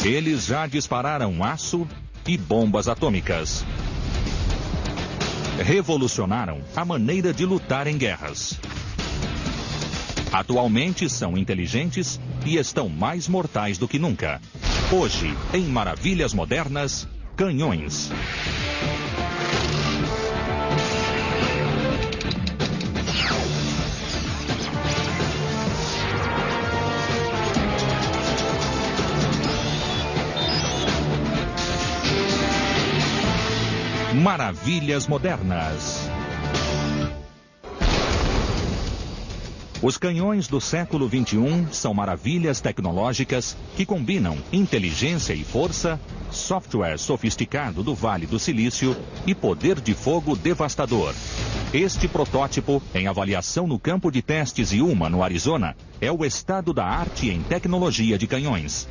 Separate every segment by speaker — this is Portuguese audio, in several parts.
Speaker 1: Eles já dispararam aço e bombas atômicas. Revolucionaram a maneira de lutar em guerras. Atualmente são inteligentes e estão mais mortais do que nunca. Hoje, em Maravilhas Modernas, canhões. Maravilhas Modernas. Os canhões do século XXI são maravilhas tecnológicas que combinam inteligência e força, software sofisticado do Vale do Silício e poder de fogo devastador. Este protótipo, em avaliação no campo de testes Yuma, no Arizona, é o estado da arte em tecnologia de canhões.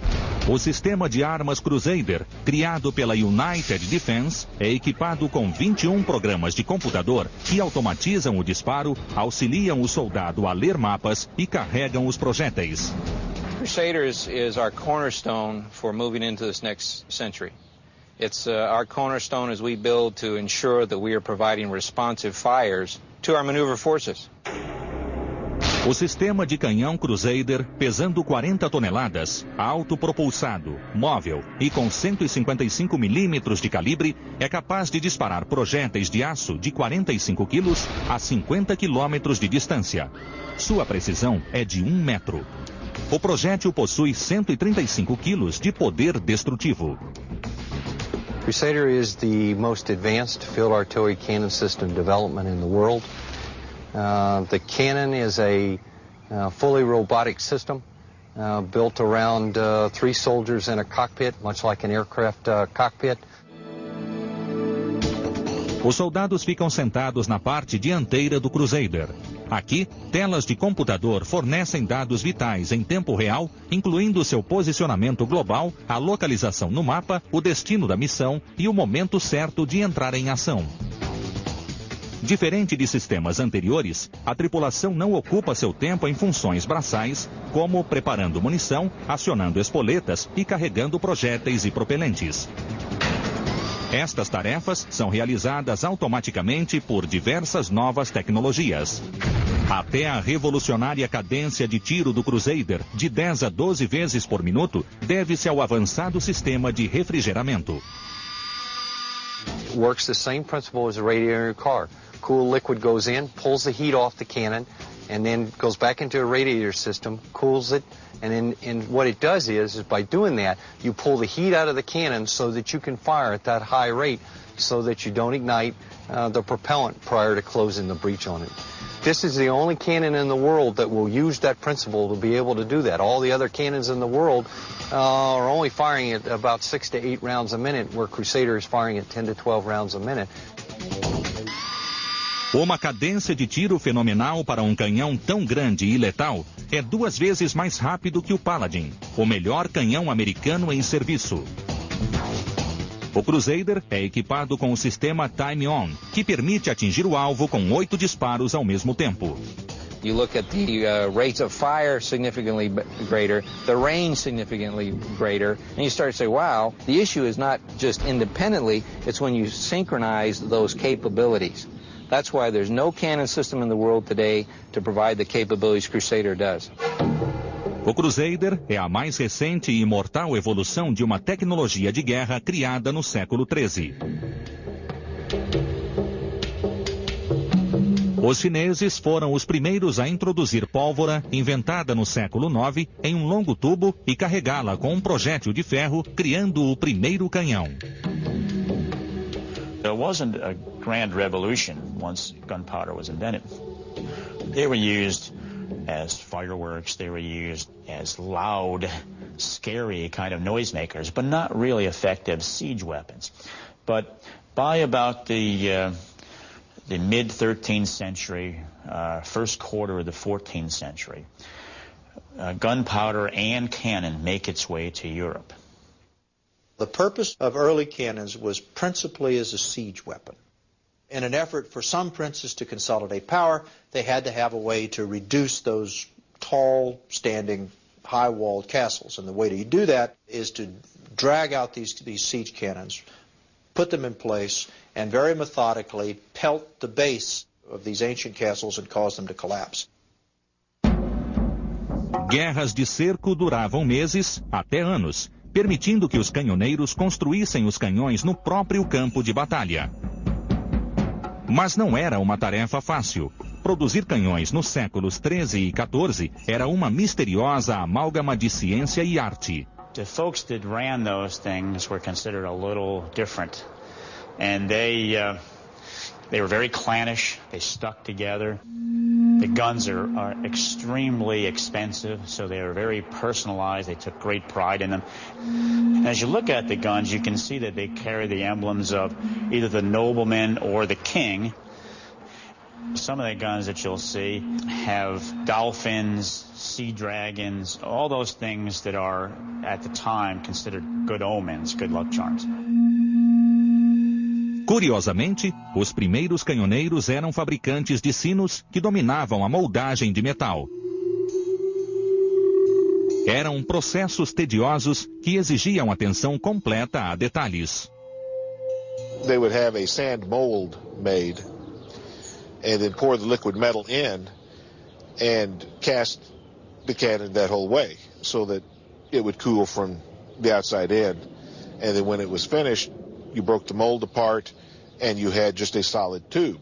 Speaker 1: O sistema de armas Crusader, criado pela United Defense, é equipado com 21 programas de computador que automatizam o disparo, auxiliam o soldado a ler mapas e carregam os projéteis.
Speaker 2: Crusader is our cornerstone for moving into this next century. It's our cornerstone as we build to ensure that we are providing responsive fires to our maneuver forces.
Speaker 1: O sistema de canhão Crusader, pesando 40 toneladas, autopropulsado, móvel e com 155 milímetros de calibre, é capaz de disparar projéteis de aço de 45 quilos a 50 quilômetros de distância. Sua precisão é de 1 metro. O projétil possui 135 quilos de poder destrutivo.
Speaker 3: Crusader is the most advanced field artillery cannon system development in the world. The cannon is a fully robotic system built around 3 soldiers in a cockpit, much like an aircraft cockpit.
Speaker 1: Os soldados ficam sentados na parte dianteira do Crusader. Aqui, telas de computador fornecem dados vitais em tempo real, incluindo seu posicionamento global, a localização no mapa, o destino da missão e o momento certo de entrar em ação. Diferente de sistemas anteriores, a tripulação não ocupa seu tempo em funções braçais, como preparando munição, acionando espoletas e carregando projéteis e propelentes. Estas tarefas são realizadas automaticamente por diversas novas tecnologias. Até a revolucionária cadência de tiro do Crusader, de 10 a 12 vezes por minuto, deve-se ao avançado sistema de refrigeramento.
Speaker 3: Works the same principle as a radiator in your car. Cool liquid goes in, pulls the heat off the cannon, and then goes back into a radiator system, cools it, and what it does is by doing that, you pull the heat out of the cannon so that you can fire at that high rate so that you don't ignite the propellant prior to closing the breech on it. This is the only cannon in the world that will use that principle to be able to do that. All the other cannons in the world are only firing at about 6 to 8 rounds a minute, where Crusader is firing at 10 to 12 rounds a minute.
Speaker 1: Uma cadência de tiro fenomenal para um canhão tão grande e letal é 2 vezes mais rápido que o Paladin, o melhor canhão americano em serviço. O Crusader é equipado com o sistema Time On, que permite atingir o alvo com 8 disparos ao mesmo tempo.
Speaker 2: You look at the rates of fire significantly greater, the range significantly greater, and you start to say, wow, the issue is not just independently, it's when you synchronize those capabilities. That's why there's no cannon system in the world today to provide the capabilities Crusader does.
Speaker 1: O Crusader é a mais recente e imortal evolução de uma tecnologia de guerra criada no século XIII. Os chineses foram os primeiros a introduzir pólvora, inventada no século IX, em um longo tubo e carregá-la com um projétil de ferro, criando o primeiro canhão.
Speaker 4: There wasn't a grand revolution once gunpowder was invented. They were used as fireworks, they were used as loud, scary kind of noisemakers, but not really effective siege weapons. But by about the mid-13th century, first quarter of the 14th century, gunpowder and cannon make its way to Europe.
Speaker 5: The purpose of early cannons was principally as a siege weapon. In an effort for some princes to consolidate power, they had to have a way to reduce those tall, standing, high-walled castles. And the way to do that is to drag out these siege cannons, put them in place, and very methodically pelt the base of these ancient castles and cause them to collapse.
Speaker 1: Guerras de cerco duravam meses até anos, permitindo que os canhoneiros construíssem os canhões no próprio campo de batalha. Mas não era uma tarefa fácil. Produzir canhões nos séculos 13 e 14 era uma misteriosa amálgama de ciência e arte.
Speaker 4: The folks that ran those things were considered a little different, and they were very clannish. They stuck together. The guns are extremely expensive, so they were very personalized. They took great pride in them. And as you look at the guns, you can see that they carry the emblems of either the nobleman or the king. Some of the guns that you'll see have dolphins, sea dragons, all those things that are, at the time, considered good omens, good luck charms.
Speaker 1: Curiosamente, os primeiros canhoneiros eram fabricantes de sinos que dominavam a moldagem de metal. Eram processos tediosos que exigiam atenção completa a detalhes.
Speaker 6: They would have a sand mold made and then pour the liquid metal in and cast the cannon that whole way so that it would cool from the outside in. And then when it was finished, you broke the mold apart and you had just a solid tube.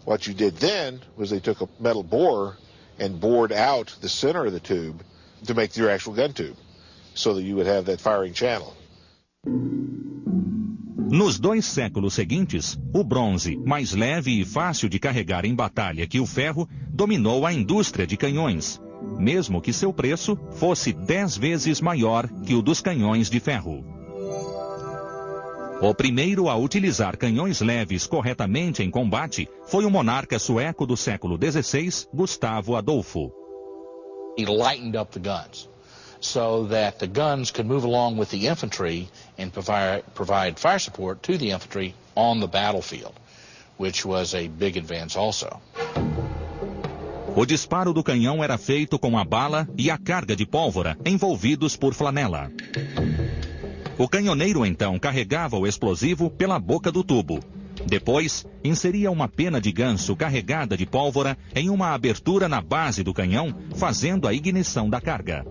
Speaker 6: What you did then was they took a metal borer and bored out the center of the tube to make your actual gun tube so that you would have that firing channel.
Speaker 1: Nos 2 séculos seguintes, o bronze, mais leve e fácil de carregar em batalha que o ferro, dominou a indústria de canhões, mesmo que seu preço fosse 10 vezes maior que o dos canhões de ferro. O primeiro a utilizar canhões leves corretamente em combate foi o monarca sueco do século XVI, Gustavo Adolfo.
Speaker 7: He lightened up the guns so that the guns could move along with the infantry and provide fire support to the infantry on the battlefield, which was a big advance also.
Speaker 1: O disparo do canhão era feito com a bala e a carga de pólvora envolvidos por flanela. O canhoneiro então carregava o explosivo pela boca do tubo. Depois, inseria uma pena de ganso carregada de pólvora em uma abertura na base do canhão, fazendo a ignição da carga.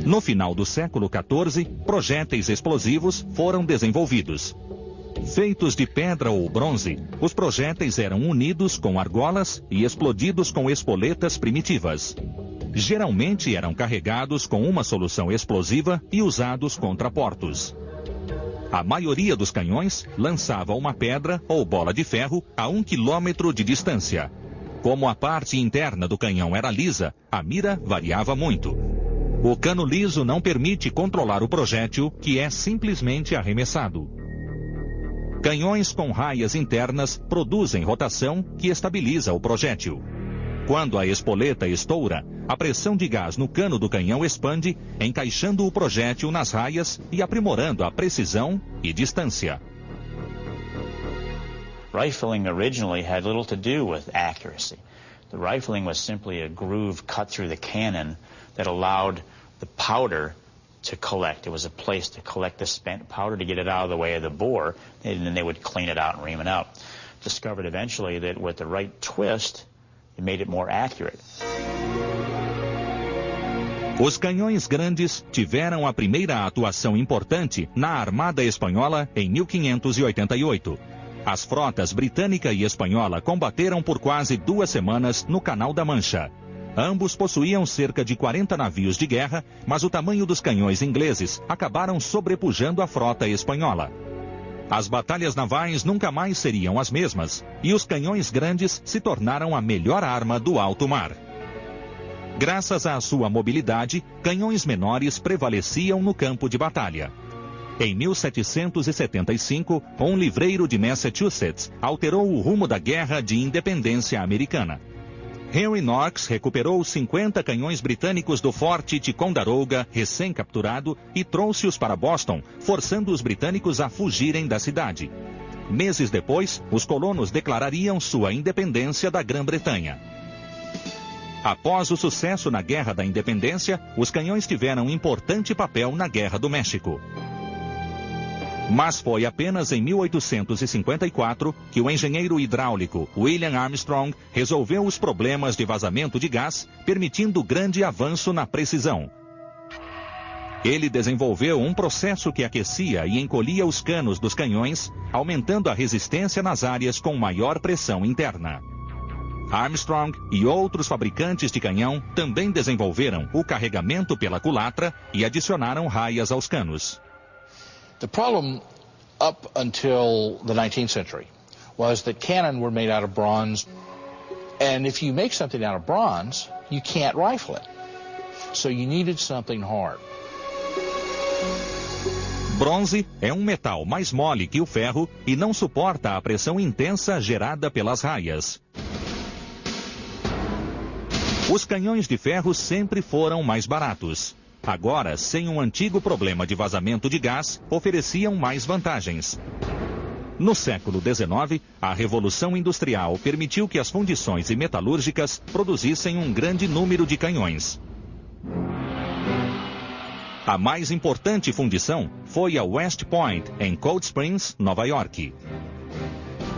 Speaker 1: No final do século XIV, projéteis explosivos foram desenvolvidos. Feitos de pedra ou bronze, os projéteis eram unidos com argolas e explodidos com espoletas primitivas. Geralmente eram carregados com uma solução explosiva e usados contra portos. A maioria dos canhões lançava uma pedra ou bola de ferro a 1 quilômetro de distância. Como a parte interna do canhão era lisa, a mira variava muito. O cano liso não permite controlar o projétil, que é simplesmente arremessado. Canhões com raias internas produzem rotação que estabiliza o projétil. Quando a espoleta estoura, a pressão de gás no cano do canhão expande, encaixando o projétil nas raias e aprimorando a precisão e distância.
Speaker 4: Rifling originally had little to do with accuracy. The rifling was simply a groove cut through the cannon that allowed the powder to collect. It was a place to collect the spent powder to get it out of the way of the bore, and then they would clean it out and ream it out. Discovered eventually that with the right twist, it made it more accurate.
Speaker 1: Os canhões grandes tiveram a primeira atuação importante na Armada Espanhola em 1588. As frotas britânica e espanhola combateram por quase 2 semanas no Canal da Mancha. Ambos possuíam cerca de 40 navios de guerra, mas o tamanho dos canhões ingleses acabaram sobrepujando a frota espanhola. As batalhas navais nunca mais seriam as mesmas, e os canhões grandes se tornaram a melhor arma do alto mar. Graças à sua mobilidade, canhões menores prevaleciam no campo de batalha. Em 1775, um livreiro de Massachusetts alterou o rumo da Guerra de Independência Americana. Henry Knox recuperou 50 canhões britânicos do Forte Ticonderoga, recém-capturado, e trouxe-os para Boston, forçando os britânicos a fugirem da cidade. Meses depois, os colonos declarariam sua independência da Grã-Bretanha. Após o sucesso na Guerra da Independência, os canhões tiveram importante papel na Guerra do México. Mas foi apenas em 1854 que o engenheiro hidráulico William Armstrong resolveu os problemas de vazamento de gás, permitindo grande avanço na precisão. Ele desenvolveu um processo que aquecia e encolhia os canos dos canhões, aumentando a resistência nas áreas com maior pressão interna. Armstrong e outros fabricantes de canhão também desenvolveram o carregamento pela culatra e adicionaram raias aos canos.
Speaker 7: The problem up until the 19th century was that cannon were made out of bronze, and if you make something out of bronze, you can't rifle it. So you needed something hard.
Speaker 1: Bronze é um metal mais mole que o ferro e não suporta a pressão intensa gerada pelas raias. Os canhões de ferro sempre foram mais baratos. Agora, sem um antigo problema de vazamento de gás, ofereciam mais vantagens. No século XIX, a Revolução Industrial permitiu que as fundições e metalúrgicas produzissem um grande número de canhões. A mais importante fundição foi a West Point, em Cold Springs, Nova York.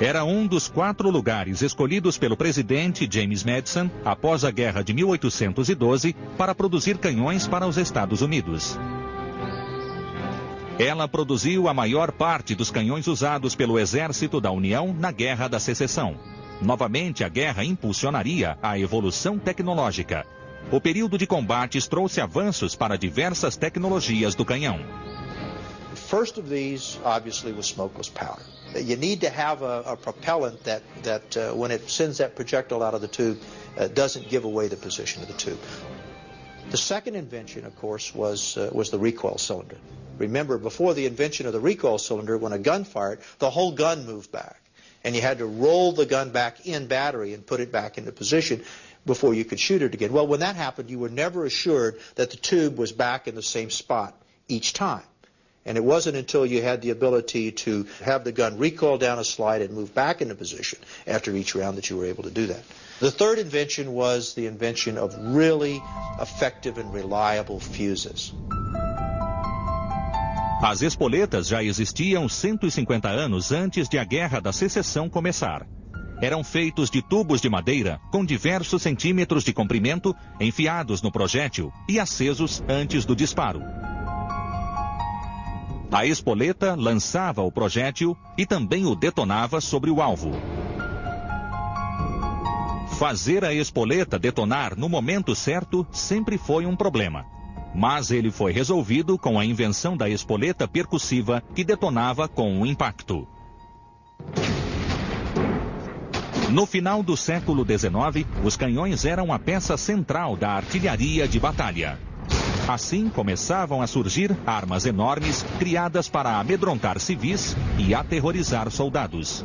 Speaker 1: Era um dos 4 lugares escolhidos pelo presidente James Madison após a Guerra de 1812 para produzir canhões para os Estados Unidos. Ela produziu a maior parte dos canhões usados pelo Exército da União na Guerra da Secessão. Novamente, a guerra impulsionaria a evolução tecnológica. O período de combates trouxe avanços para diversas tecnologias do canhão.
Speaker 5: First of these, obviously, was smokeless powder. You need to have a propellant that when it sends that projectile out of the tube, doesn't give away the position of the tube. The second invention, of course, was the recoil cylinder. Remember, before the invention of the recoil cylinder, when a gun fired, the whole gun moved back. And you had to roll the gun back in battery and put it back into position before you could shoot it again. Well, when that happened, you were never assured that the tube was back in the same spot each time. And it wasn't until you had the ability to have the gun recoil down a slide and move back into position after each round that you were able to do that. The third invention was the invention of really effective and reliable fuses.
Speaker 1: As espoletas já existiam 150 anos antes de a Guerra da Secessão começar. Eram feitos de tubos de madeira com diversos centímetros de comprimento, enfiados no projétil e acesos antes do disparo. A espoleta lançava o projétil e também o detonava sobre o alvo. Fazer a espoleta detonar no momento certo sempre foi um problema. Mas ele foi resolvido com a invenção da espoleta percussiva que detonava com o impacto. No final do século XIX, os canhões eram a peça central da artilharia de batalha. Assim começavam a surgir armas enormes criadas para amedrontar civis e aterrorizar soldados.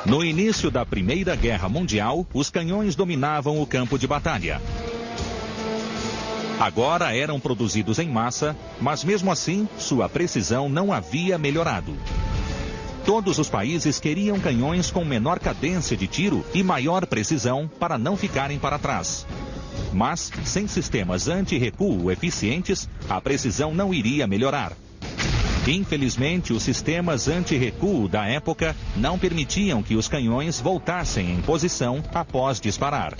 Speaker 1: No início da Primeira Guerra Mundial, os canhões dominavam o campo de batalha. Agora eram produzidos em massa, mas mesmo assim, sua precisão não havia melhorado. Todos os países queriam canhões com menor cadência de tiro e maior precisão para não ficarem para trás. Mas, sem sistemas anti-recuo eficientes, a precisão não iria melhorar. Infelizmente, os sistemas anti-recuo da época não permitiam que os canhões voltassem em posição após disparar.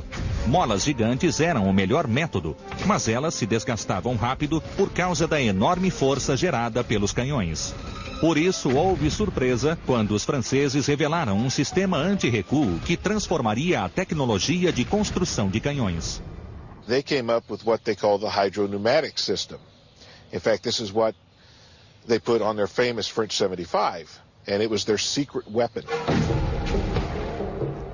Speaker 1: Molas gigantes eram o melhor método, mas elas se desgastavam rápido por causa da enorme força gerada pelos canhões. Por isso, houve surpresa quando os franceses revelaram um sistema anti-recuo que transformaria a tecnologia de construção de canhões.
Speaker 6: They came up with what they call the hydropneumatic system. In fact, this is what they put on their famous French 75, and it was their secret weapon.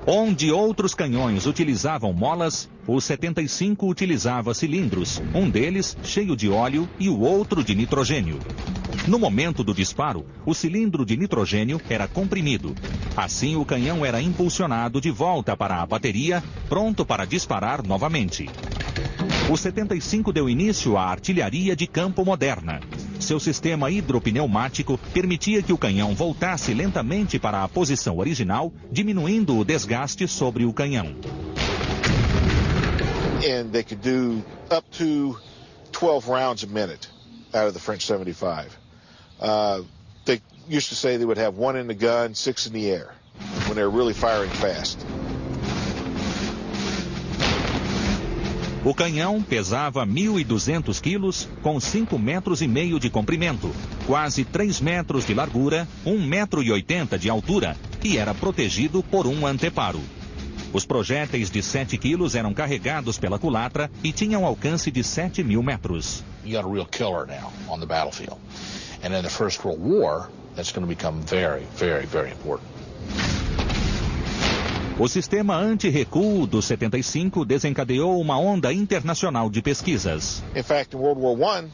Speaker 1: Onde outros canhões utilizavam molas, o 75 utilizava cilindros, um deles cheio de óleo e o outro de nitrogênio. No momento do disparo, o cilindro de nitrogênio era comprimido. Assim, o canhão era impulsionado de volta para a bateria, pronto para disparar novamente. O 75 deu início à artilharia de campo moderna. Seu sistema hidropneumático permitia que o canhão voltasse lentamente para a posição original, diminuindo o desgaste sobre o canhão.
Speaker 6: And they could do up to 12 rounds a minute out of the French 75. They used to say they would have 1 in the gun, 6 in the air when they were really firing fast.
Speaker 1: O canhão pesava 1.200 quilos, com 5,5 metros de comprimento, quase 3 metros de largura, 1,80 metros de altura e era protegido por um anteparo. Os projéteis de 7 quilos eram carregados pela culatra e tinham alcance de 7.000 metros.
Speaker 7: You got a real killer now on the battlefield. And in the First World War, that's going to become very, very, very important.
Speaker 1: O sistema anti-recuo do 75 desencadeou uma onda internacional de pesquisas.
Speaker 6: In fact, in World War I,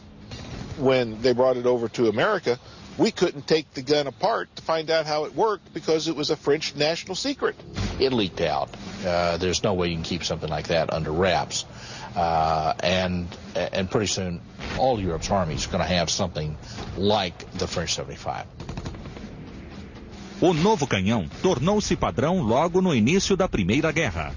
Speaker 6: when they brought it over to America, we couldn't take the gun apart to find out how it worked because it was a French national secret.
Speaker 7: It leaked out. There's no way you can keep something like that under wraps. And pretty soon, all Europe's armies are going to have something like the French 75.
Speaker 1: O novo canhão tornou-se padrão logo no início da Primeira Guerra.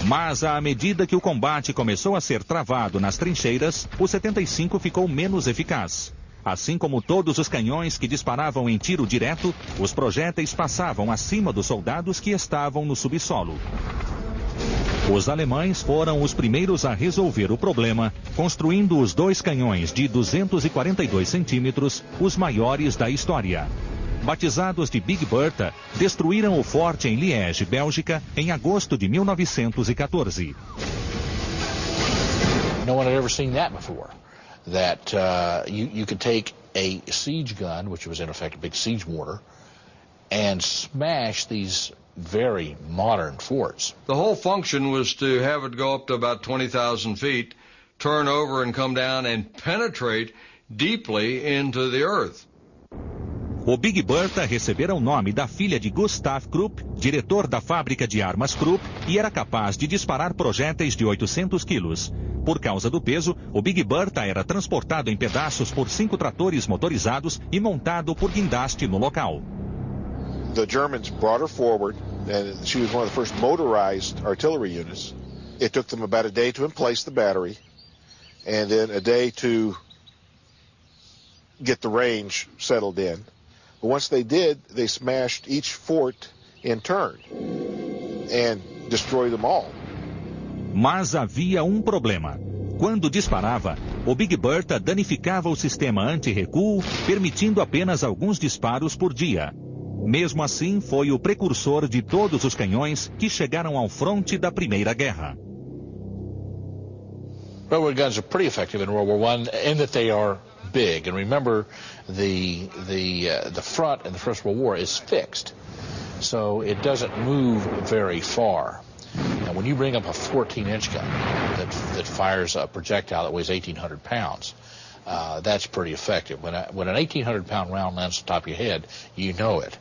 Speaker 1: Mas à medida que o combate começou a ser travado nas trincheiras, o 75 ficou menos eficaz. Assim como todos os canhões que disparavam em tiro direto, os projéteis passavam acima dos soldados que estavam no subsolo. Os alemães foram os primeiros a resolver o problema, construindo os 2 canhões de 242 centímetros, os maiores da história. Batizados de Big Bertha, destruíram o forte em Liège, Bélgica, em agosto de 1914.
Speaker 7: No one had ever seen that before. That you could take a siege gun, which was in effect a big siege mortar, and smash these very modern forts.
Speaker 8: The whole function was to have it go up to about 20,000 feet, turn over and come down and penetrate deeply into the earth.
Speaker 1: O Big Bertha recebera o nome da filha de Gustav Krupp, diretor da fábrica de armas Krupp, e era capaz de disparar projéteis de 800 quilos. Por causa do peso, o Big Bertha era transportado em pedaços por 5 tratores motorizados e montado por guindaste no local.
Speaker 6: The Germans brought her forward, and she was one of the first motorized artillery units. It took them about a day to emplace the battery, and then a day to get the range settled in. But once they did, they smashed each fort in turn and destroyed them all.
Speaker 1: Mas havia um problema. Quando disparava, o Big Bertha danificava o sistema anti-recuo, permitindo apenas alguns disparos por dia. Mesmo assim, foi o precursor de todos os canhões que chegaram ao fronte da Primeira Guerra.
Speaker 7: Railroad guns are pretty effective in World War I in that they are big. And remember, the front in the First World War is fixed, so it doesn't move very far. And when you bring up a 14-inch gun that fires a projectile that weighs 1,800 pounds, that's pretty effective. When an 1,800-pound round lands on top of your head, you know it.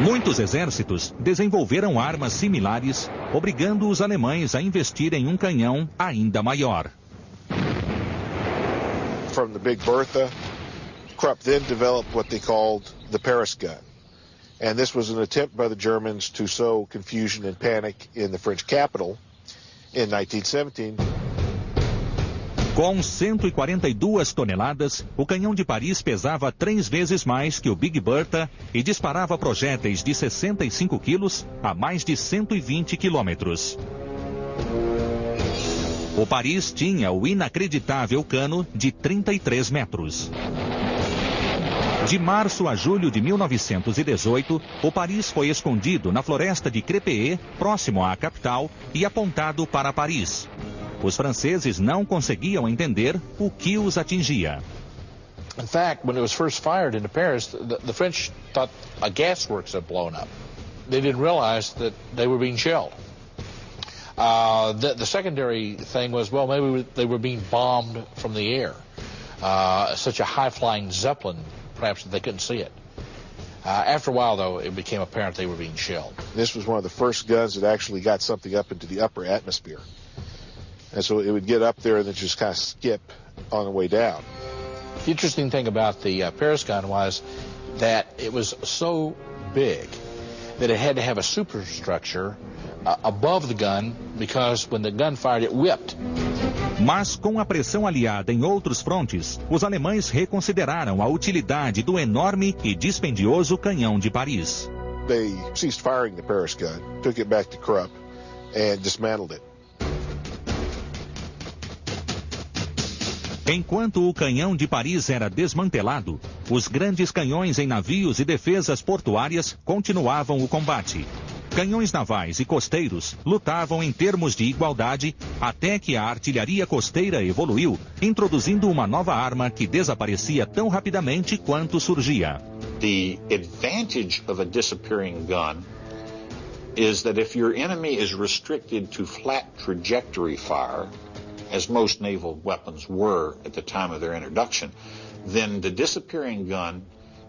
Speaker 1: Muitos exércitos desenvolveram armas similares, obrigando os alemães a investir em um canhão ainda maior.
Speaker 6: From the Big Bertha, Krupp then developed what they called the Paris gun. And this was an attempt by the Germans to sow confusion and panic in the French capital in 1917.
Speaker 1: Com 142 toneladas, o canhão de Paris pesava 3 vezes mais que o Big Bertha e disparava projéteis de 65 quilos a mais de 120 quilômetros. O Paris tinha o inacreditável cano de 33 metros. De março a julho de 1918, o Paris foi escondido na floresta de Crépy, próximo à capital, e apontado para Paris. Os franceses não conseguiam entender o que os atingia.
Speaker 7: In fact, when it was first fired into Paris, the French thought a gasworks had blown up. They didn't realize that they were being shelled. The secondary thing was, well, maybe they were being bombed from the air. Such a high-flying Zeppelin, perhaps they couldn't see it. After a while, though, it became apparent they were being shelled.
Speaker 6: This was one of the first guns that actually got something up into the upper atmosphere. And so it would get up there and then just kind of skip on the way down.
Speaker 7: The interesting thing about the Paris gun was that it was so big that it had to have a superstructure above the gun, because when the gun fired, it whipped.
Speaker 1: Mas com a pressão aliada em outros frontes, os alemães reconsideraram a utilidade do enorme e dispendioso canhão de Paris.
Speaker 6: They ceased firing the Paris gun, took it back to Krupp, and dismantled it.
Speaker 1: Enquanto o canhão de Paris era desmantelado, os grandes canhões em navios e defesas portuárias continuavam o combate. Canhões navais e costeiros lutavam em termos de igualdade até que a artilharia costeira evoluiu, introduzindo uma nova arma que desaparecia tão rapidamente quanto surgia.
Speaker 9: The advantage of a disappearing gun is that if your enemy is restricted to flat trajectory fire, as most naval weapons were at the time of their introduction, then the disappearing gun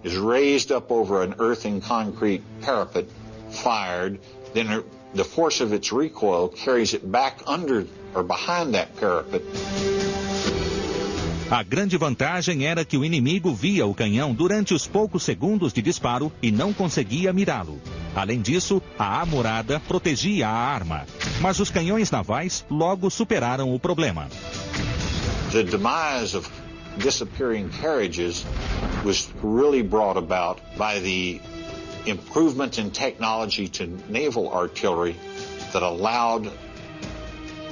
Speaker 9: is raised up over an earth and concrete parapet, fired, then the force of its recoil carries it back under or behind that parapet.
Speaker 1: A grande vantagem era que o inimigo via o canhão durante os poucos segundos de disparo e não conseguia mirá-lo. Além disso, a amurada protegia a arma. Mas os canhões navais logo superaram o problema.
Speaker 9: The demise of disappearing carriages was really brought about by the improvement in technology to naval artillery that allowed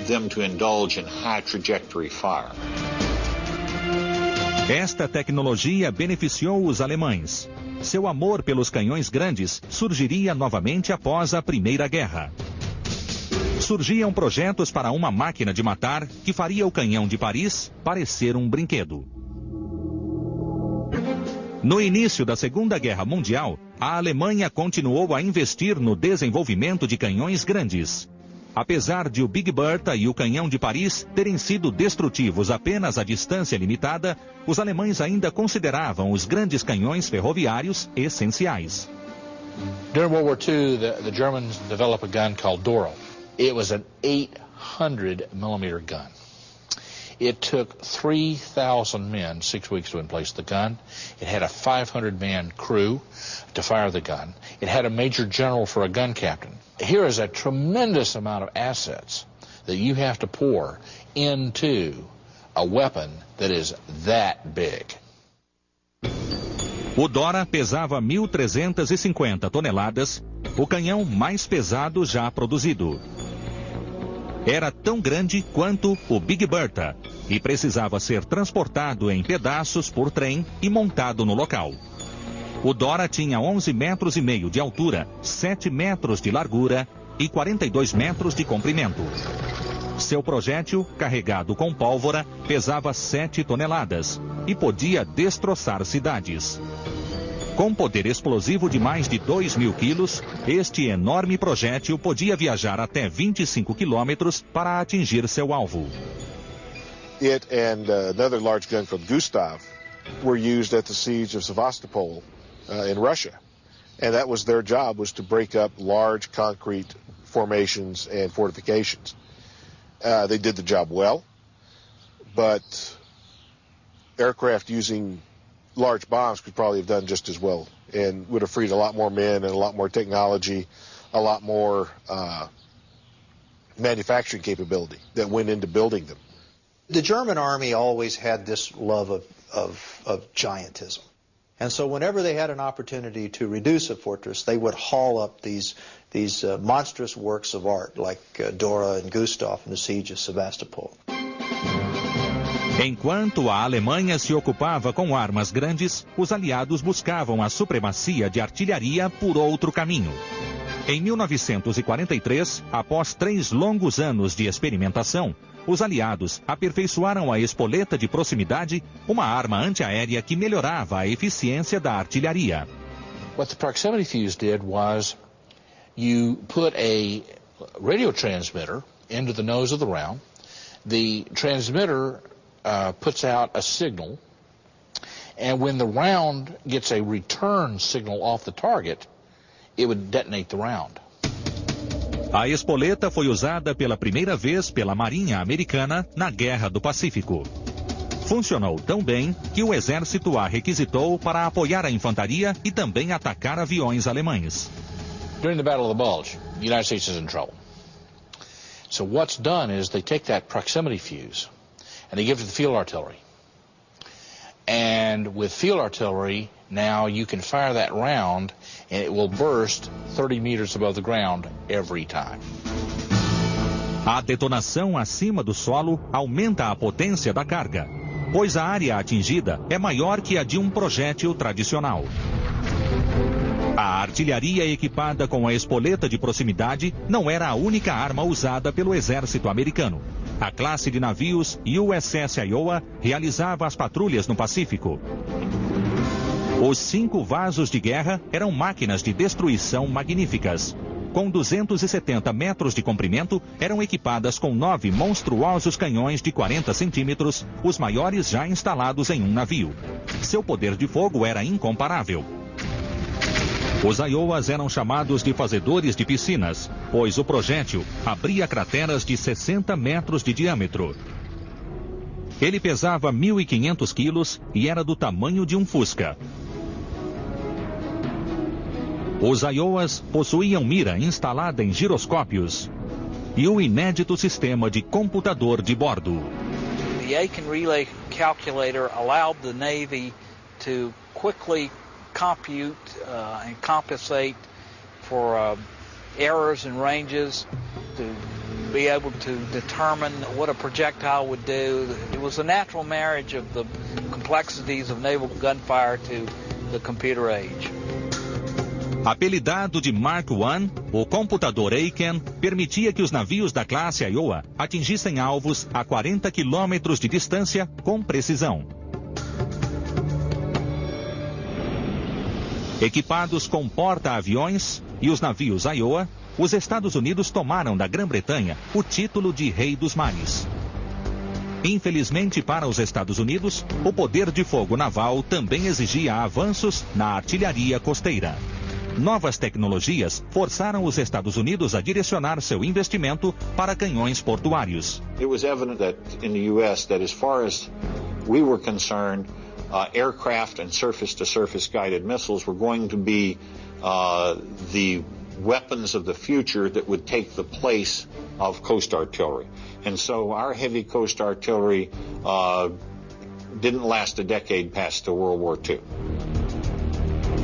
Speaker 9: them to indulge in high trajectory fire.
Speaker 1: Esta tecnologia beneficiou os alemães. Seu amor pelos canhões grandes surgiria novamente após a Primeira Guerra. Surgiam projetos para uma máquina de matar que faria o canhão de Paris parecer um brinquedo. No início da Segunda Guerra Mundial, a Alemanha continuou a investir no desenvolvimento de canhões grandes. Apesar de o Big Bertha e o canhão de Paris terem sido destrutivos apenas a distância limitada, os alemães ainda consideravam os grandes canhões ferroviários essenciais.
Speaker 7: During World War II, the Germans developed a gun called Doro. It was an 800 millimeter gun. It took 3,000 men 6 weeks to emplace the gun. It had a 500-man crew to fire the gun. It had a major general for a gun captain. Here is a tremendous amount of assets that you have to pour into a weapon that is that big.
Speaker 1: O Dora pesava 1.350 toneladas, o canhão mais pesado já produzido. Era tão grande quanto o Big Bertha e precisava ser transportado em pedaços por trem e montado no local. O Dora tinha 11,5 metros de altura, 7 metros de largura e 42 metros de comprimento. Seu projétil, carregado com pólvora, pesava 7 toneladas e podia destroçar cidades. Com poder explosivo de mais de 2.000 quilos, este enorme projétil podia viajar até 25 quilômetros para atingir seu alvo.
Speaker 6: It and another large gun called Gustav were used at the siege of Sevastopol in Russia. And that was their job, was to break up large concrete formations and fortifications. They did the job well, but aircraft using large bombs could probably have done just as well and would have freed a lot more men and a lot more technology, a lot more manufacturing capability that went into building them.
Speaker 5: The German army always had this love of giantism. And so whenever they had an opportunity to reduce a fortress, they would haul up these monstrous works of art like Dora and Gustav in the siege of Sevastopol.
Speaker 1: Enquanto a Alemanha se ocupava com armas grandes, os aliados buscavam a supremacia de artilharia por outro caminho. Em 1943, após 3 longos anos de experimentação, os aliados aperfeiçoaram a espoleta de proximidade, uma arma antiaérea que melhorava a eficiência da artilharia.
Speaker 7: What the proximity fuse did was you put a radio transmitter into the nose of the round. The transmitter puts out a signal, and when the round gets a return signal off the target, it would detonate the round.
Speaker 1: A espoleta foi usada pela primeira vez pela Marinha Americana na Guerra do Pacífico. Funcionou tão bem que o exército a requisitou para apoiar a infantaria e também atacar aviões alemães.
Speaker 7: During the Battle of the Bulge, the United States is in trouble. So what's done is they take that proximity fuse and they give it to the field artillery. And with field artillery, now you can fire that round and it will burst 30 meters above the ground every time.
Speaker 1: A detonação acima do solo aumenta a potência da carga, pois a área atingida é maior que a de um projétil tradicional. A artilharia equipada com a espoleta de proximidade não era a única arma usada pelo exército americano. A classe de navios USS Iowa realizava as patrulhas no Pacífico. Os 5 vasos de guerra eram máquinas de destruição magníficas. Com 270 metros de comprimento, eram equipadas com 9 monstruosos canhões de 40 centímetros, os maiores já instalados em um navio. Seu poder de fogo era incomparável. Os Iowas eram chamados de fazedores de piscinas, pois o projétil abria crateras de 60 metros de diâmetro. Ele pesava 1.500 quilos e era do tamanho de um Fusca. Os Iowas possuíam mira instalada em giroscópios e o inédito sistema de computador de bordo.
Speaker 10: The Aiken Relay Calculator allowed the Navy to quickly compute and compensate for errors and ranges, to be able to determine what a projectile would do. It was a natural marriage of the complexities of naval gunfire to the computer age.
Speaker 1: Apelidado de Mark I, o computador Aiken permitia que os navios da classe Iowa atingissem alvos a 40 quilômetros de distância com precisão. Equipados com porta-aviões e os navios Iowa, os Estados Unidos tomaram da Grã-Bretanha o título de Rei dos Mares. Infelizmente para os Estados Unidos, o poder de fogo naval também exigia avanços na artilharia costeira. Novas tecnologias forçaram os Estados Unidos a direcionar seu investimento para canhões portuários.
Speaker 9: It was evident that in the U.S. that as far as we were concerned, aircraft and surface-to-surface guided missiles were going to be the weapons of the future that would take the place of coast artillery. And so our heavy coast artillery didn't last a decade past World War II.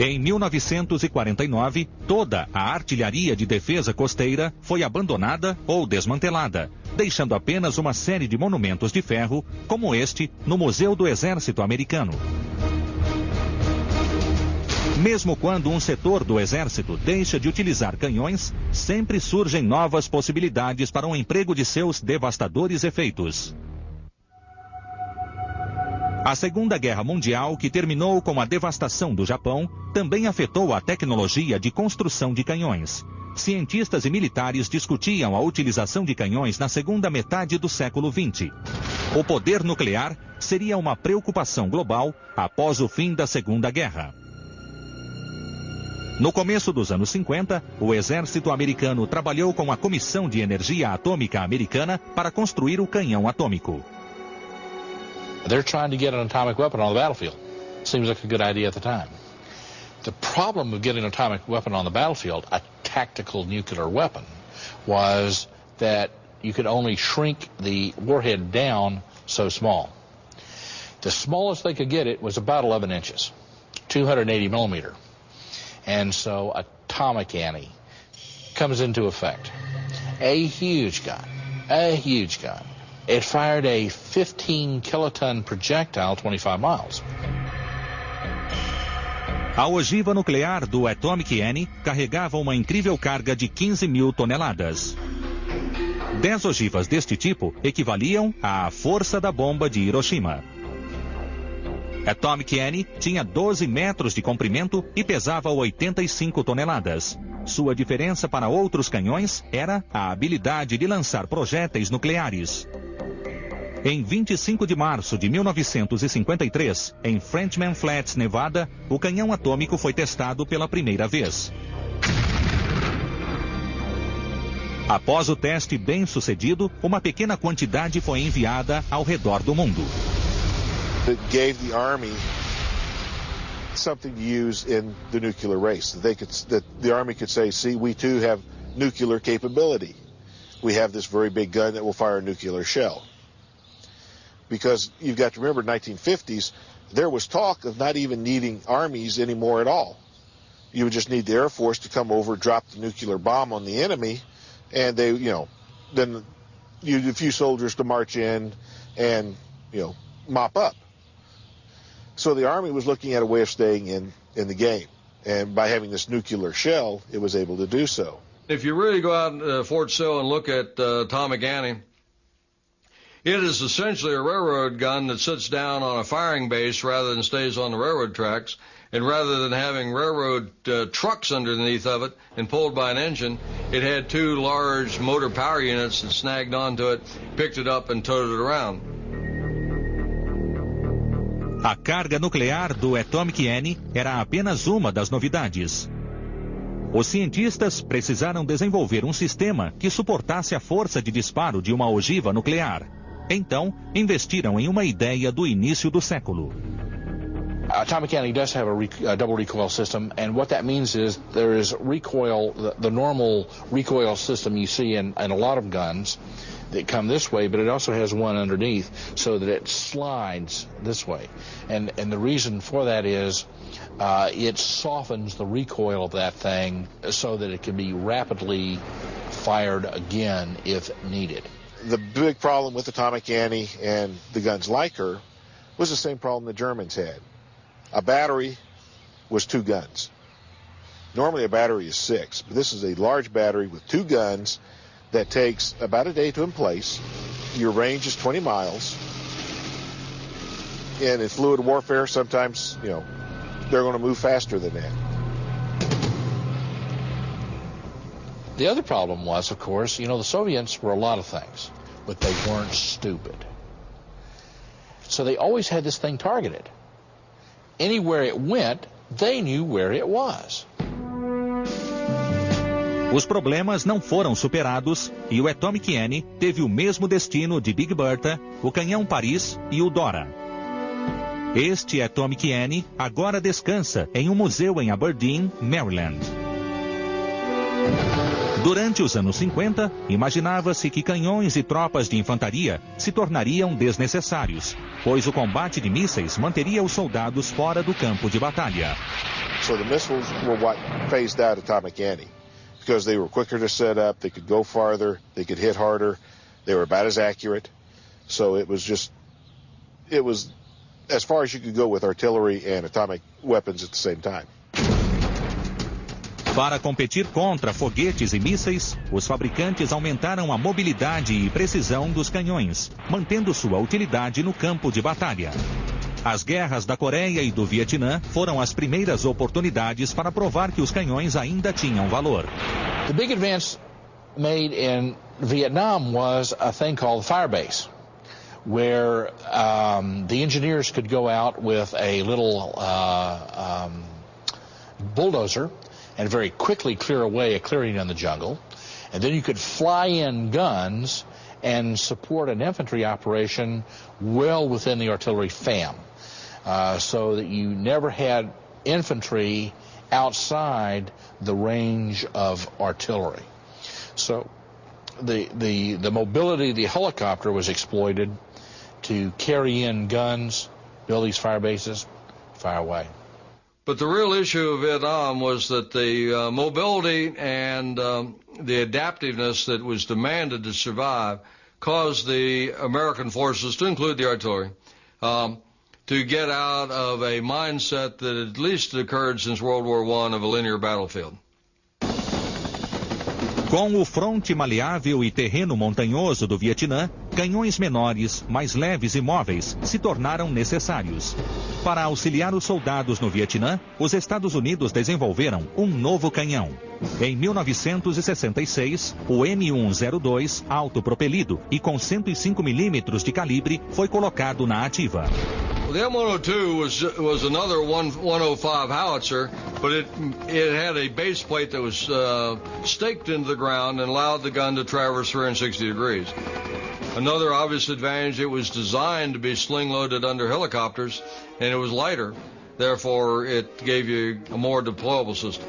Speaker 1: Em 1949, toda a artilharia de defesa costeira foi abandonada ou desmantelada, deixando apenas uma série de monumentos de ferro, como este, no Museu do Exército Americano. Mesmo quando um setor do Exército deixa de utilizar canhões, sempre surgem novas possibilidades para o emprego de seus devastadores efeitos. A Segunda Guerra Mundial, que terminou com a devastação do Japão, também afetou a tecnologia de construção de canhões. Cientistas e militares discutiam a utilização de canhões na segunda metade do século XX. O poder nuclear seria uma preocupação global após o fim da Segunda Guerra. No começo dos anos 50, o exército americano trabalhou com a Comissão de Energia Atômica Americana para construir o canhão atômico.
Speaker 7: They're trying to get an atomic weapon on the battlefield. Seems like a good idea at the time. The problem of getting an atomic weapon on the battlefield, a tactical nuclear weapon, was that you could only shrink the warhead down so small. The smallest they could get it was about 11 inches, 280 millimeter. And so atomic ante comes into effect. A huge gun. It fired a 15 kiloton projectile 25 miles.
Speaker 1: A ogiva nuclear do Atomic Ante carregava uma incrível carga de 15 mil toneladas. 10 ogivas deste tipo equivaliam à força da bomba de Hiroshima. Atomic Ante tinha 12 metros de comprimento e pesava 85 toneladas. Sua diferença para outros canhões era a habilidade de lançar projéteis nucleares. Em 25 de março de 1953, em Frenchman Flats, Nevada, o canhão atômico foi testado pela primeira vez. Após o teste bem sucedido, uma pequena quantidade foi enviada ao redor do mundo.
Speaker 6: that gave the Army something to use in the nuclear race. That the Army could say, see, we too have nuclear capability. We have this very big gun that will fire a nuclear shell. Because you've got to remember, in the 1950s, there was talk of not even needing armies anymore at all. You would just need the Air Force to come over, drop the nuclear bomb on the enemy, and they, then you need a few soldiers to march in and, mop up. So the Army was looking at a way of staying in the game. And by having this nuclear shell, it was able to do so.
Speaker 8: If you really go out to Fort Sill and look at Atomic Annie, it is essentially a railroad gun that sits down on a firing base rather than stays on the railroad tracks. And rather than having railroad trucks underneath of it and pulled by an engine, it had two large motor power units that snagged onto it, picked it up, and towed it around.
Speaker 1: A carga nuclear do Atomic Annie era apenas uma das novidades. Os cientistas precisaram desenvolver um sistema que suportasse a força de disparo de uma ogiva nuclear. Então, investiram em uma ideia do início do século.
Speaker 7: Atomic Annie does have a double recoil system, and what that means is there is recoil, the normal recoil system you see in a lot of guns that come this way, but it also has one underneath so that it slides this way. And the reason for that is it softens the recoil of that thing so that it can be rapidly fired again if needed.
Speaker 6: The big problem with Atomic Annie and the guns like her was the same problem the Germans had. A battery was two guns. Normally a battery is 6, but this is a large battery with two guns that takes about a day to emplace. Your range is 20 miles. And in fluid warfare, sometimes, they're going to move faster than that.
Speaker 7: The other problem was, of course, the Soviets were a lot of things, but they weren't stupid. So they always had this thing targeted. Anywhere it went, they knew where it was.
Speaker 1: Os problemas não foram superados e o Atomic Annie teve o mesmo destino de Big Bertha, o canhão Paris e o Dora. Este Atomic Annie agora descansa em um museu em Aberdeen, Maryland. Durante os anos 50, imaginava-se que canhões e tropas de infantaria se tornariam desnecessários, pois o combate de mísseis manteria os soldados fora do campo de batalha.
Speaker 6: So the missiles were what phased out Atomic Annie, because they were quicker to set up, they could go farther, they could hit harder, they were about as accurate. So it was as far as you could go with artillery and atomic weapons at the same time.
Speaker 1: Para competir contra foguetes e mísseis, os fabricantes aumentaram a mobilidade e precisão dos canhões, mantendo sua utilidade no campo de batalha. As guerras da Coreia e do Vietnã foram as primeiras oportunidades para provar que os canhões ainda tinham valor.
Speaker 7: The big advance made in Vietnam was a thing called the firebase, where the engineers could go out with a little bulldozer and very quickly clear away a clearing in the jungle. And then you could fly in guns and support an infantry operation well within the artillery FAM, so that you never had infantry outside the range of artillery. So the mobility of the helicopter was exploited to carry in guns, build these fire bases, fire away.
Speaker 8: But the real issue of Vietnam was that the mobility and the adaptiveness that was demanded to survive caused the American forces, to include the artillery, to get out of a mindset that at least occurred since World War I of a linear battlefield.
Speaker 1: Com o fronte maleável e terreno montanhoso do Vietnã, canhões menores, mais leves e móveis se tornaram necessários. Para auxiliar os soldados no Vietnã, os Estados Unidos desenvolveram um novo canhão. Em 1966, o M102, autopropelido e com 105 milímetros de calibre, foi colocado na ativa.
Speaker 8: Well, the M102 was another 105 howitzer, but it had a base plate that was staked into the ground and allowed the gun to traverse 360 degrees. Another obvious advantage, it was designed to be sling-loaded under helicopters, and it was lighter. Therefore, it gave you a more deployable system.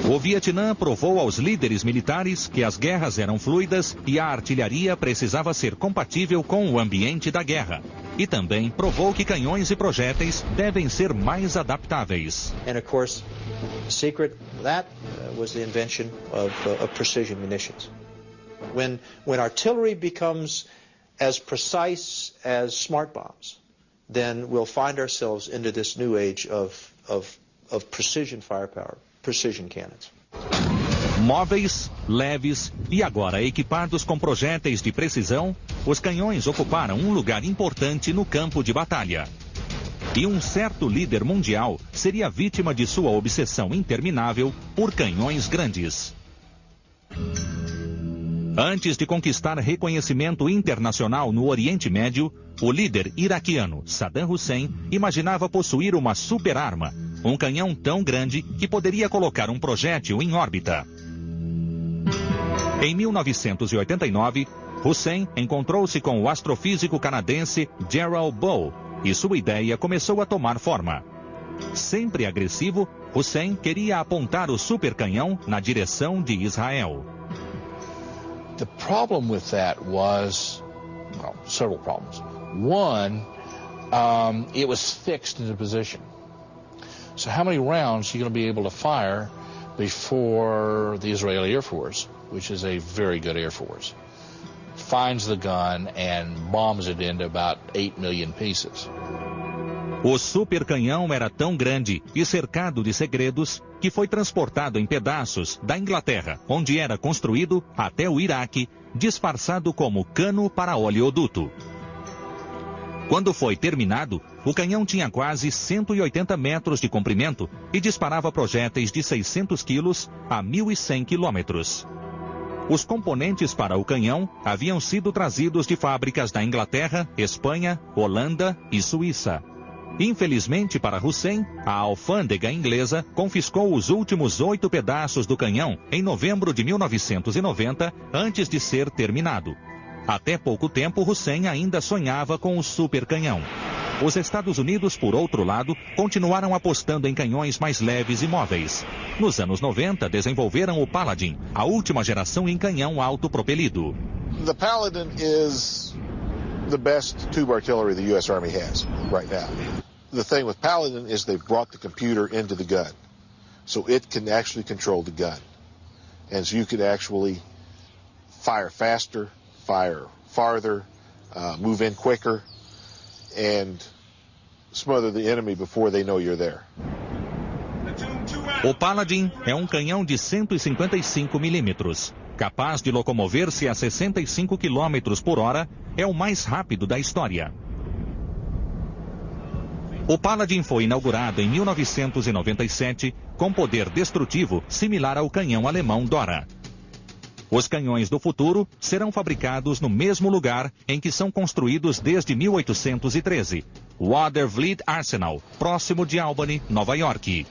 Speaker 1: O Vietnã provou aos líderes militares que as guerras eram fluidas e a artilharia precisava ser compatível com o ambiente da guerra. E também provou que canhões e projéteis devem ser mais adaptáveis.
Speaker 5: And of course, the secret of that was the invention of precision munitions. When artillery becomes as precise as smart bombs, then we'll find ourselves into this new age of precision firepower, precision cannons.
Speaker 1: Móveis, leves e agora equipados com projéteis de precisão, os canhões ocuparam um lugar importante no campo de batalha. E um certo líder mundial seria vítima de sua obsessão interminável por canhões grandes. Antes de conquistar reconhecimento internacional no Oriente Médio, o líder iraquiano Saddam Hussein imaginava possuir uma super-arma, um canhão tão grande que poderia colocar um projétil em órbita. Em 1989, Hussein encontrou-se com o astrofísico canadense Gerald Bowe e sua ideia começou a tomar forma. Sempre agressivo, Hussein queria apontar o supercanhão na direção de Israel.
Speaker 7: The problem with that was, well, several problems. One, it was fixed into position. So how many rounds are you going to be able to fire before the Israeli Air Force, which is a very good Air Force, finds the gun and bombs it into about 8 million pieces?
Speaker 1: O supercanhão era tão grande e cercado de segredos que foi transportado em pedaços da Inglaterra, onde era construído, até o Iraque, disfarçado como cano para oleoduto. Quando foi terminado, o canhão tinha quase 180 metros de comprimento e disparava projéteis de 600 quilos a 1.100 quilômetros. Os componentes para o canhão haviam sido trazidos de fábricas da Inglaterra, Espanha, Holanda e Suíça. Infelizmente para Hussein, a alfândega inglesa confiscou os últimos 8 pedaços do canhão em novembro de 1990, antes de ser terminado. Até pouco tempo, Hussein ainda sonhava com o supercanhão. Os Estados Unidos, por outro lado, continuaram apostando em canhões mais leves e móveis. Nos anos 90, desenvolveram o Paladin, a última geração em canhão autopropelido.
Speaker 6: The Paladin is the best tube artillery the U.S. Army has right now. The thing with Paladin is they've brought the computer into the gun, so it can actually control the gun. And so you can actually fire faster, fire farther, move in quicker, and smother the enemy before they know you're there.
Speaker 1: O Paladin é um canhão de 155 milímetros. Capaz de locomover-se a 65 km por hora, é o mais rápido da história. O Paladin foi inaugurado em 1997 com poder destrutivo similar ao canhão alemão Dora. Os canhões do futuro serão fabricados no mesmo lugar em que são construídos desde 1813, Watervliet Arsenal, próximo de Albany, Nova York.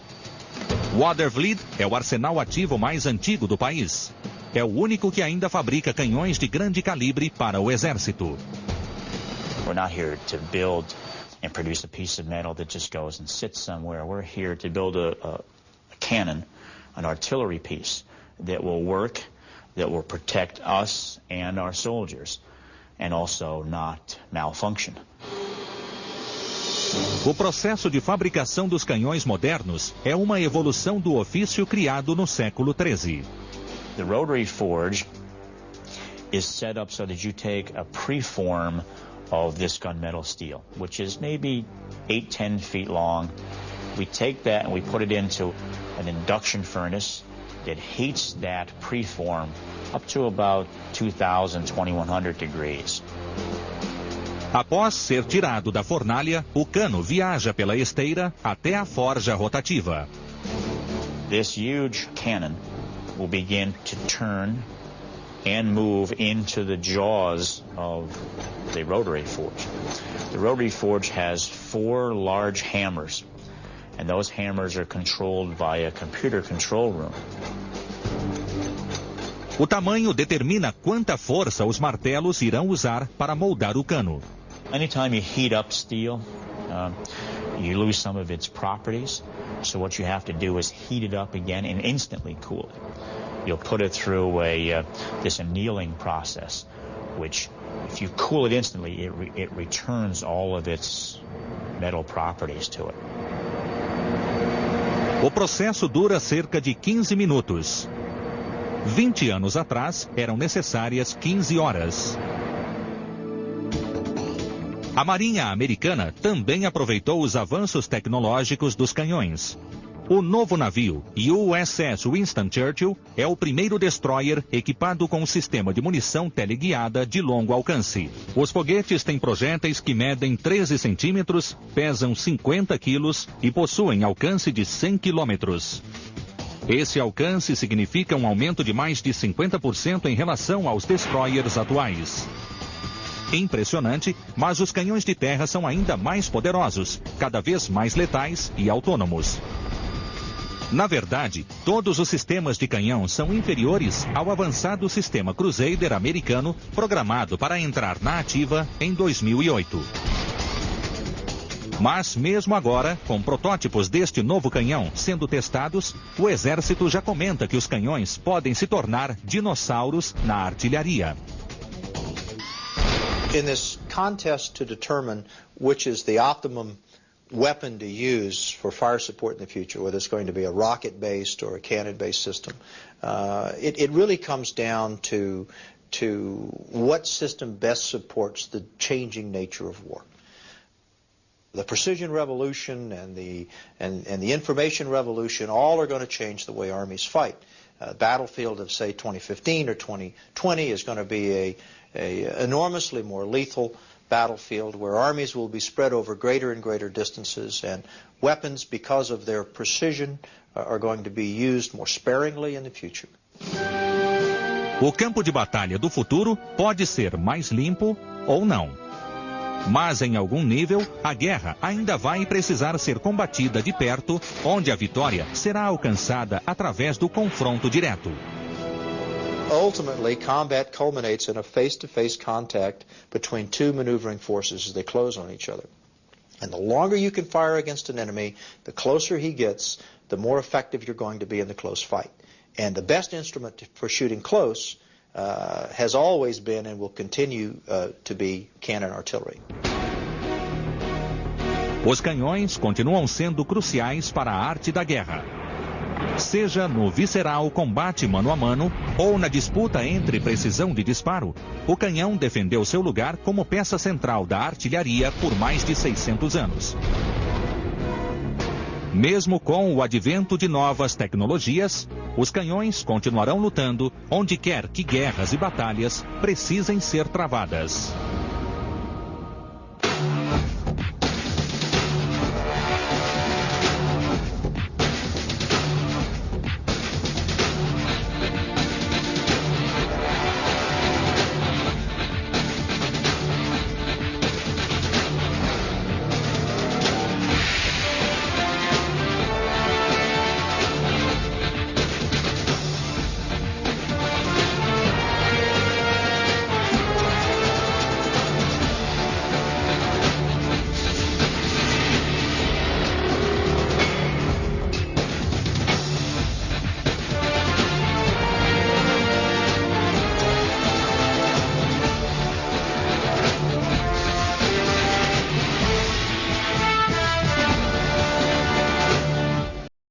Speaker 1: Watervliet é o arsenal ativo mais antigo do país. É o único que ainda fabrica canhões de grande calibre para o exército.
Speaker 4: We're not here to build and produce a piece of metal that just goes and sits somewhere. We're here to build a cannon, an artillery piece that will work, that will protect us and our soldiers, and also not malfunction.
Speaker 1: O processo de fabricação dos canhões modernos é uma evolução do ofício criado no século XIII.
Speaker 4: The rotary forge is set up so that you take a preform of this gunmetal steel, which is maybe 8-10 feet long. We take that and we put it into an induction furnace that heats that preform up to about 2,000, 2,100 degrees.
Speaker 1: Após ser tirado da fornalha, o cano viaja pela esteira até a forja rotativa.
Speaker 4: This huge cannon will begin to turn and move into the jaws of the rotary forge. The rotary forge has 4 large hammers, and those hammers are controlled by a computer control room.
Speaker 1: O tamanho determina quanta força os martelos irão usar para moldar o cano.
Speaker 4: Anytime you heat up steel, you lose some of its properties. So what you have to do is heat it up again and instantly cool it. You'll put it through this annealing process, which, if you cool it instantly, it returns all of its metal properties to it.
Speaker 1: O processo dura cerca de 15 minutos. 20 anos atrás, eram necessárias 15 horas. A Marinha Americana também aproveitou os avanços tecnológicos dos canhões. O novo navio, USS Winston Churchill, é o primeiro destroyer equipado com um sistema de munição teleguiada de longo alcance. Os foguetes têm projéteis que medem 13 centímetros, pesam 50 quilos e possuem alcance de 100 quilômetros. Esse alcance significa um aumento de mais de 50% em relação aos destroyers atuais. Impressionante, mas os canhões de terra são ainda mais poderosos, cada vez mais letais e autônomos. Na verdade, todos os sistemas de canhão são inferiores ao avançado sistema Crusader americano, programado para entrar na ativa em 2008. Mas mesmo agora, com protótipos deste novo canhão sendo testados, o Exército já comenta que os canhões podem se tornar dinossauros na artilharia.
Speaker 5: In this contest to determine which is the optimum weapon to use for fire support in the future, whether it's going to be a rocket-based or a cannon-based system, it really comes down to what system best supports the changing nature of war. The precision revolution and the information revolution all are going to change the way armies fight. Battlefield of, say, 2015 or 2020 is going to be a enormously more lethal battlefield where armies will be spread over greater and greater distances, and weapons, because of their precision, are going to be used more sparingly in the future.
Speaker 1: O campo de batalha do futuro pode ser mais limpo ou não. Mas em algum nível, a guerra ainda vai precisar ser combatida de perto, onde a vitória será alcançada através do confronto direto.
Speaker 5: Ultimately, combat culminates in a face-to-face contact between two maneuvering forces as they close on each other. And the longer you can fire against an enemy, the closer he gets, the more effective you're going to be in the close fight. And the best instrument for shooting close has always been and will continue to be cannon artillery.
Speaker 1: Os canhões continuam sendo cruciais para a arte da guerra. Seja no visceral combate mano a mano ou na disputa entre precisão de disparo, o canhão defendeu seu lugar como peça central da artilharia por mais de 600 anos. Mesmo com o advento de novas tecnologias, os canhões continuarão lutando onde quer que guerras e batalhas precisem ser travadas.